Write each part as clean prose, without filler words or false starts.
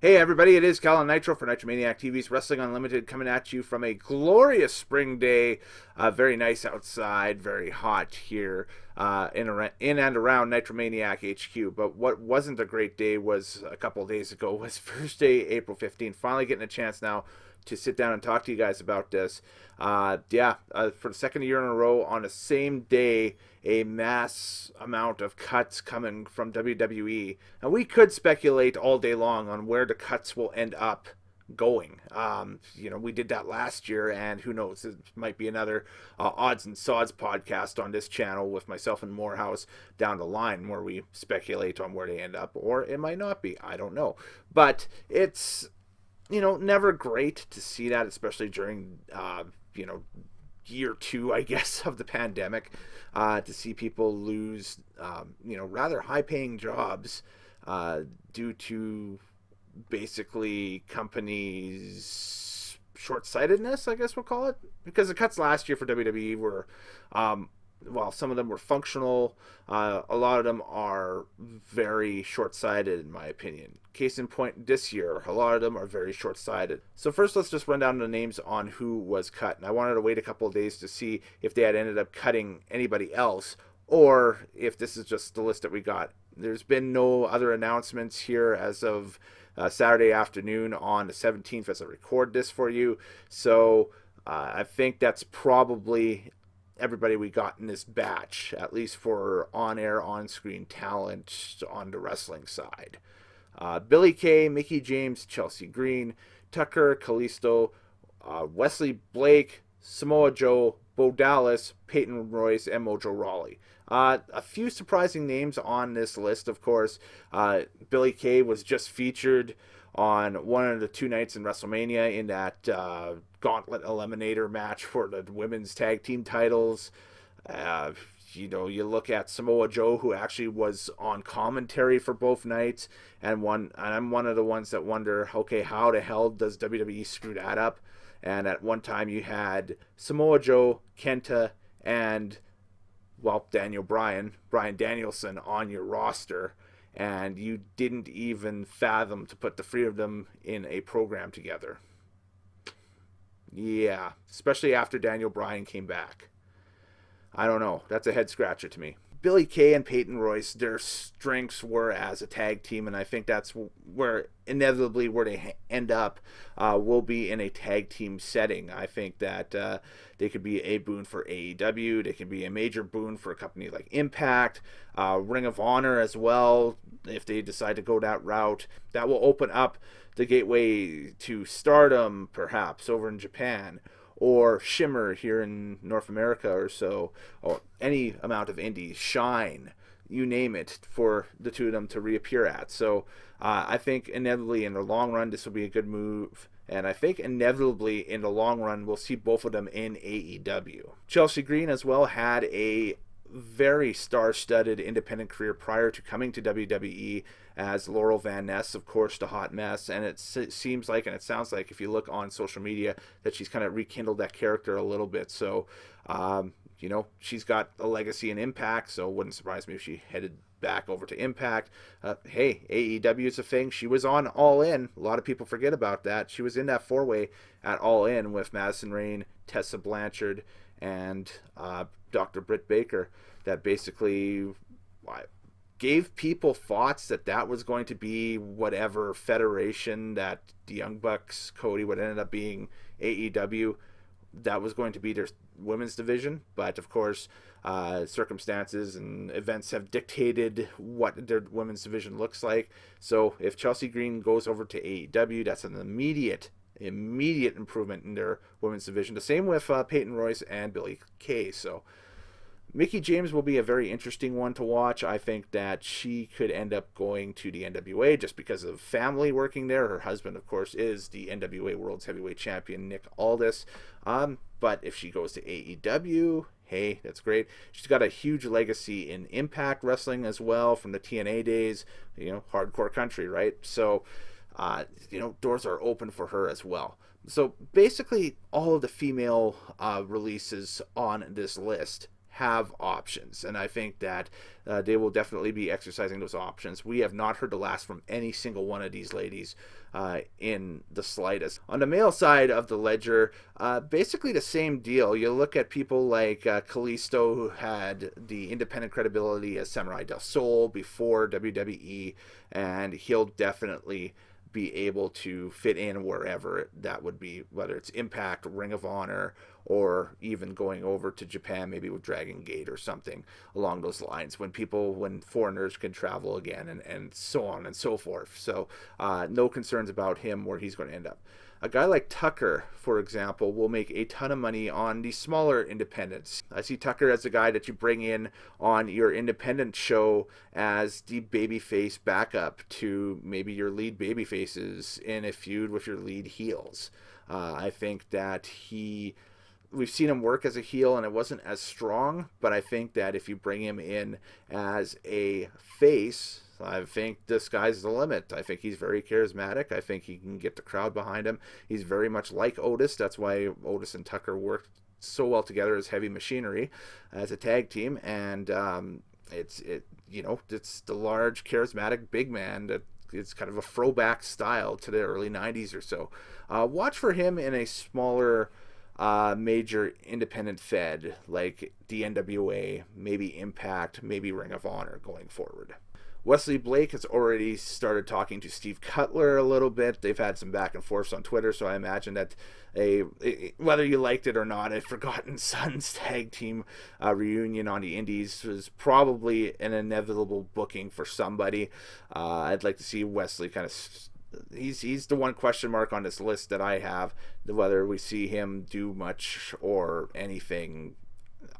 Hey everybody, it is Cal and Nitro for Nitromaniac TV's Wrestling Unlimited coming at you from a glorious spring day. Very nice outside, very hot here in and around Nitromaniac HQ. But what wasn't a great day was a couple of days ago, was Thursday, April 15th. Finally getting a chance now to sit down and talk to you guys about this. For the second year in a row on the same day, a mass amount of cuts coming from WWE. And we could speculate all day long on where the cuts will end up going. We did that last year, and who knows, it might be another Odds and Sods podcast on this channel with myself and Morehouse down the line where we speculate on where they end up, or it might not be. I don't know. But it's never great to see that, especially during, year two, I guess, of the pandemic, to see people lose, rather high paying jobs due to basically companies' short sightedness, I guess we'll call it. Because the cuts last year for WWE were, while some of them were functional, a lot of them are very short-sighted in my opinion. Case in point, this year, a lot of them are very short-sighted. So first, let's just run down the names on who was cut. And I wanted to wait a couple of days to see if they had ended up cutting anybody else, or if this is just the list that we got. There's been no other announcements here as of Saturday afternoon on the 17th as I record this for you. So I think that's probably everybody we got in this batch, at least for on-air, on-screen talent on the wrestling side. Billy Kay, Mickie James, Chelsea Green, Tucker, Kalisto, Wesley Blake, Samoa Joe, Bo Dallas, Peyton Royce, and Mojo Rawley. A few surprising names on this list, of course. Billy Kay was just featured on one of the two nights in WrestleMania in that Gauntlet Eliminator match for the women's tag team titles. You look at Samoa Joe, who actually was on commentary for both nights, and I'm one of the ones that wonder, okay, how the hell does WWE screw that up? And at one time you had Samoa Joe, Kenta, and Brian Danielson on your roster, and you didn't even fathom to put the three of them in a program together. Yeah, especially after Daniel Bryan came back. I don't know. That's a head scratcher to me. Billy Kay and Peyton Royce, their strengths were as a tag team, and I think that's where inevitably where they end up will be in a tag team setting. I think that they could be a boon for AEW. They can be a major boon for a company like Impact, Ring of Honor as well, if they decide to go that route. That will open up the gateway to Stardom, perhaps, over in Japan, or Shimmer here in North America or so, or any amount of indies, Shine, you name it, for the two of them to reappear at. So I think inevitably in the long run this will be a good move, and I think inevitably in the long run we'll see both of them in AEW. Chelsea Green as well had a very star-studded independent career prior to coming to WWE as Laurel Van Ness, of course, the hot mess, and it seems like, and it sounds like, if you look on social media, that she's kind of rekindled that character a little bit. So she's got a legacy in Impact, so it wouldn't surprise me if she headed back over to Impact. Hey, AEW is a thing. She was on All In. A lot of people forget about that. She was in that four-way at All In with Madison Rayne, Tessa Blanchard, and Dr. Britt Baker. That basically gave people thoughts that was going to be whatever federation that the Young Bucks, Cody, would end up being AEW. That was going to be their women's division, but of course circumstances and events have dictated what their women's division looks like. So if Chelsea Green goes over to AEW, that's an immediate improvement in their women's division. The same with Peyton Royce and Billy Kay. So Mickie James will be a very interesting one to watch. I think that she could end up going to the NWA just because of family working there. Her husband, of course, is the NWA World's Heavyweight Champion, Nick Aldis. But if she goes to AEW, hey, that's great. She's got a huge legacy in Impact Wrestling as well from the TNA days, hardcore country, right? So, doors are open for her as well. So basically all of the female releases on this list have options, and I think that they will definitely be exercising those options. We have not heard the last from any single one of these ladies in the slightest. On the male side of the ledger, basically the same deal. You look at people like Kalisto, who had the independent credibility as Samurai del Sol before WWE, and he'll definitely be able to fit in wherever that would be, whether it's Impact, Ring of Honor, or even going over to Japan, maybe with Dragon Gate or something along those lines, when foreigners can travel again, and so on and so forth. So no concerns about him where he's going to end up. A guy like Tucker, for example, will make a ton of money on the smaller independents. I see Tucker as a guy that you bring in on your independent show as the babyface backup to maybe your lead babyfaces in a feud with your lead heels. I think that we've seen him work as a heel and it wasn't as strong, but I think that if you bring him in as a face, I think the sky's the limit. I think he's very charismatic. I think he can get the crowd behind him. He's very much like Otis. That's why Otis and Tucker worked so well together as Heavy Machinery, as a tag team. And it's the large, charismatic big man that it's kind of a throwback style to the early 90s or so. Watch for him in a smaller major independent fed like the NWA, maybe Impact, maybe Ring of Honor going forward. Wesley Blake has already started talking to Steve Cutler a little bit. They've had some back and forths on Twitter, so I imagine that whether you liked it or not, a Forgotten Sons tag team reunion on the Indies was probably an inevitable booking for somebody. I'd like to see Wesley kind of... He's the one question mark on this list that I have, whether we see him do much or anything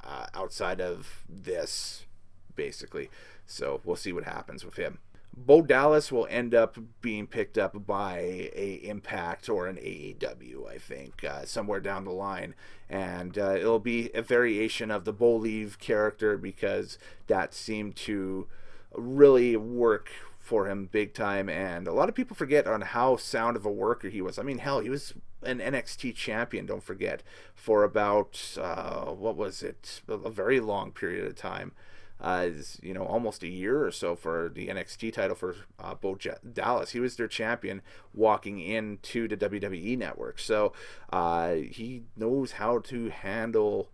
outside of this, basically. So we'll see what happens with him. Bo Dallas will end up being picked up by a Impact or an AEW, I think, somewhere down the line. And it'll be a variation of the Bo Leave character, because that seemed to really work for him big time. And a lot of people forget on how sound of a worker he was. I mean, hell, he was an NXT champion, don't forget, for about, a very long period of time. Almost a year or so for the NXT title for Bo Dallas. He was their champion walking into the WWE network. So he knows how to handle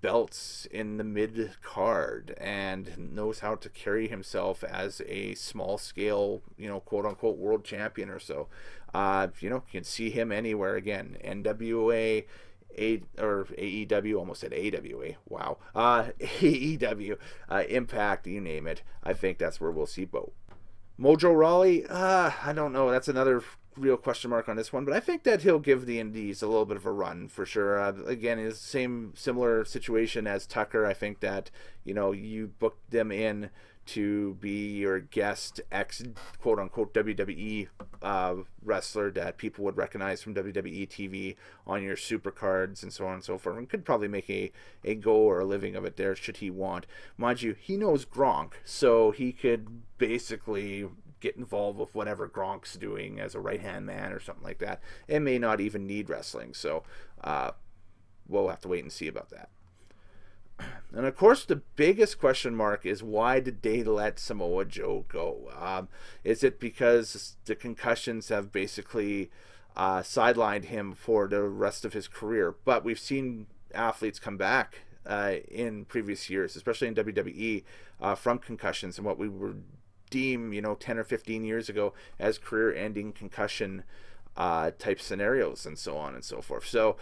belts in the mid card and knows how to carry himself as a small scale, quote unquote world champion or so. You can see him anywhere again. NWA, or AEW, almost said AWA, wow. AEW, Impact, you name it. I think that's where we'll see Bo. Mojo Rawley, I don't know. That's another real question mark on this one, but I think that he'll give the Indies a little bit of a run for sure. Again, it's similar situation as Tucker. I think that, you booked them in to be your guest ex quote unquote WWE wrestler that people would recognize from WWE TV on your super cards and so on and so forth, and could probably make a go or a living of it there should he want. Mind you, he knows Gronk, so he could basically get involved with whatever Gronk's doing as a right hand man or something like that. It may not even need wrestling, so we'll have to wait and see about that. And of course, the biggest question mark is, why did they let Samoa Joe go? Is it because the concussions have basically sidelined him for the rest of his career? But we've seen athletes come back in previous years, especially in WWE, from concussions and what we would deem, 10 or 15 years ago as career-ending concussion type scenarios and so on and so forth. So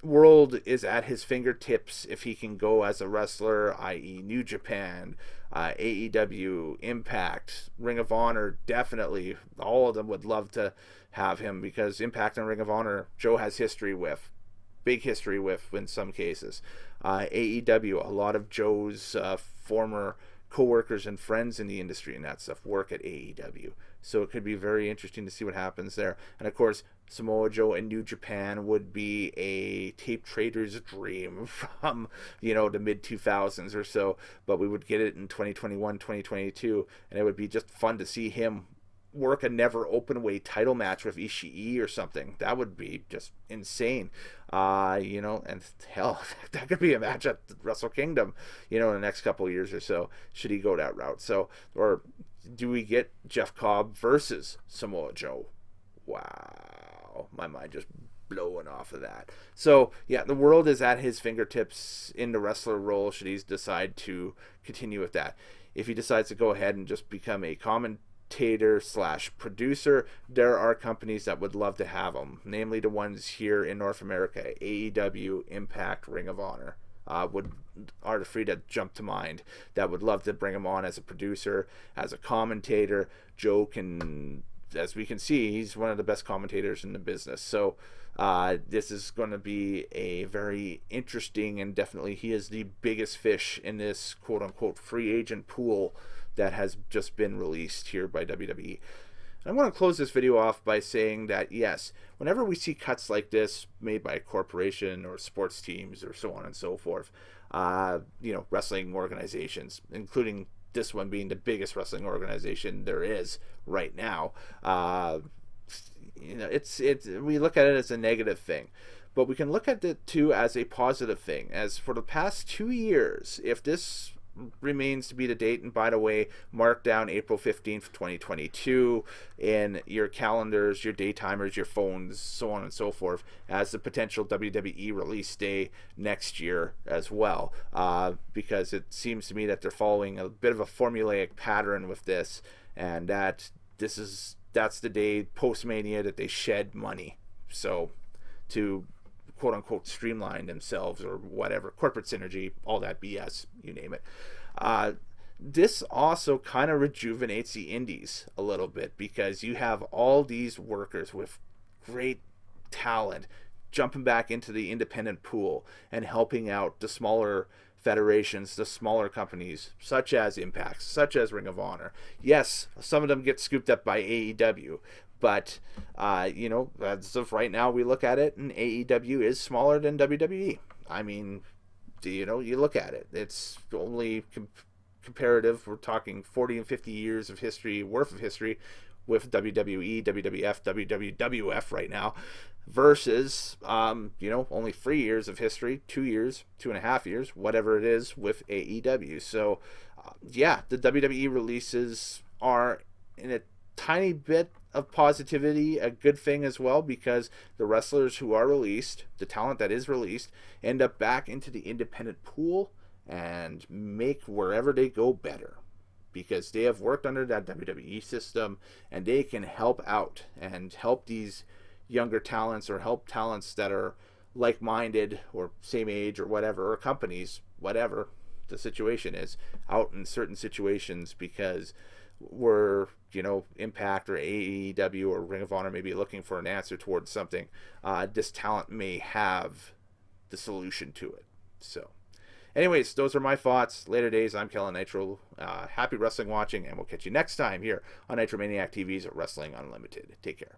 world is at his fingertips if he can go as a wrestler, i.e. New Japan, AEW, Impact, Ring of Honor. Definitely all of them would love to have him, because Impact and Ring of Honor Joe has big history with in some cases. AEW, a lot of Joe's former co-workers and friends in the industry and that stuff work at AEW, so it could be very interesting to see what happens there. And of course, Samoa Joe in New Japan would be a tape trader's dream from the mid 2000s or so, but we would get it in 2021, 2022, and it would be just fun to see him work a never open weight title match with Ishii or something. That would be just insane. And hell, that could be a match at Wrestle Kingdom, in the next couple of years or so, should he go that route. So, or do we get Jeff Cobb versus Samoa Joe? Wow, my mind just blowing off of that. So yeah, the world is at his fingertips in the wrestler role should he decide to continue with that. If he decides to go ahead and just become a commentator slash producer, there are companies that would love to have him, namely the ones here in North America: AEW, Impact, Ring of Honor. Are the three that jump to mind that would love to bring him on as a producer, as a commentator. Joe can, as we can see, he's one of the best commentators in the business. So this is going to be a very interesting, and definitely he is the biggest fish in this quote-unquote free agent pool that has just been released here by WWE. And I want to close this video off by saying that, yes, whenever we see cuts like this made by a corporation or sports teams or so on and so forth, wrestling organizations, including this one being the biggest wrestling organization there is right now, we look at it as a negative thing, but we can look at it too as a positive thing. As for the past 2 years, if this remains to be the date, and by the way, mark down April 15th, 2022 in your calendars, your daytimers, your phones, so on and so forth, as the potential WWE release day next year as well, because it seems to me that they're following a bit of a formulaic pattern with this, and that's the day post-Mania that they shed money, so to quote-unquote streamline themselves or whatever, corporate synergy, all that BS, you name it. This also kind of rejuvenates the indies a little bit, because you have all these workers with great talent jumping back into the independent pool and helping out the smaller federations, the smaller companies, such as Impact, such as Ring of Honor. Yes, some of them get scooped up by AEW, but as of right now, we look at it, and AEW is smaller than WWE. I mean, you look at it, it's only comparative. We're talking 40 and 50 years of history, worth of history, with WWE, WWF, WWF right now, versus only 3 years of history, 2 years, 2.5 years, whatever it is, with AEW. So the WWE releases are in a tiny bit of positivity a good thing as well, because the wrestlers who are released, the talent that is released, end up back into the independent pool and make wherever they go better, because they have worked under that WWE system, and they can help out and help these younger talents, or help talents that are like-minded or same age or whatever, or companies, whatever the situation is, out in certain situations, because we're Impact or AEW or Ring of Honor may be looking for an answer towards something. This talent may have the solution to it. So anyways, those are my thoughts. Later days, I'm Kellen Nitro. Happy wrestling watching, and we'll catch you next time here on Nitro Maniac TV's Wrestling Unlimited. Take care.